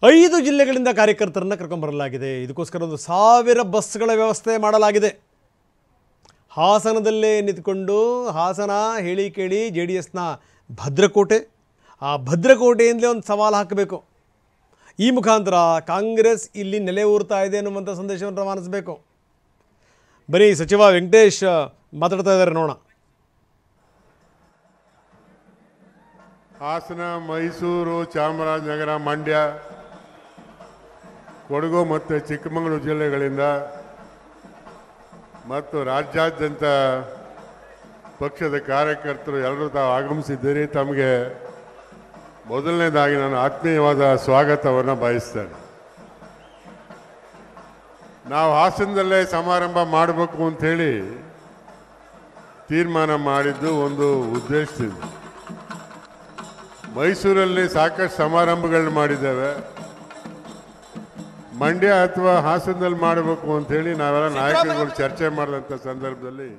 5 ಜಿಲ್ಲೆಗಳಿಂದ ಕಾರ್ಯಕರ್ತರನ್ನು ಕರ್ಕೊಂಬರಲಾಗಿದೆ. ಇದಕ್ಕೋಸ್ಕರ 1000 ಬಸ್ಗಳ ವ್ಯವಸ್ಥೆ ಮಾಡಲಾಗಿದೆ. ಹಾಸನದಲ್ಲೇ ನಿಂತ್ಕೊಂಡು ಹಾಸನ ಹೇಳಿ ಕೇಳಿ JDSನ ಭದ್ರಕೋಟೆ, ಆ ಭದ್ರಕೋಟೆಯಿಂದಲೇ ಒಂದು ಸವಾಲು ಹಾಕಬೇಕು. ಈ ಮುಖಾಂತರ ಕಾಂಗ್ರೆಸ್ ಇಲ್ಲಿ ನೆಲೆ ಊರ್ತಾ ಇದೆ ಅನ್ನುವಂಥ ಸಂದೇಶವನ್ನು ರವಾನಿಸಬೇಕು. ಬರೀ ಸಚಿವ ವೆಂಕಟೇಶ್ ಮಾತಾಡ್ತಾ ಇದ್ದಾರೆ ನೋಡೋಣ. ಹಾಸನ, ಮೈಸೂರು, ಚಾಮರಾಜನಗರ, ಮಂಡ್ಯ, ಕೊಡಗು ಮತ್ತು ಚಿಕ್ಕಮಗಳೂರು ಜಿಲ್ಲೆಗಳಿಂದ ಮತ್ತು ರಾಜ್ಯಾದ್ಯಂತ ಪಕ್ಷದ ಕಾರ್ಯಕರ್ತರು ಎಲ್ಲರೂ ತಾವು ಆಗಮಿಸಿದ್ದೀರಿ. ತಮಗೆ ಮೊದಲನೇದಾಗಿ ನಾನು ಆತ್ಮೀಯವಾದ ಸ್ವಾಗತವನ್ನು ಬಯಸ್ತೇನೆ. ನಾವು ಹಾಸನದಲ್ಲೇ ಸಮಾರಂಭ ಮಾಡಬೇಕು ಅಂಥೇಳಿ ತೀರ್ಮಾನ ಮಾಡಿದ್ದು ಒಂದು ಉದ್ದೇಶದಿಂದ. ಮೈಸೂರಲ್ಲಿ ಸಾಕಷ್ಟು ಸಮಾರಂಭಗಳು ಮಾಡಿದ್ದೇವೆ. ಮಂಡ್ಯ ಅಥವಾ ಹಾಸನದಲ್ಲಿ ಮಾಡಬೇಕು ಅಂಥೇಳಿ ನಾವೆಲ್ಲ ನಾಯಕರುಗಳು ಚರ್ಚೆ ಮಾಡಿದಂಥ ಸಂದರ್ಭದಲ್ಲಿ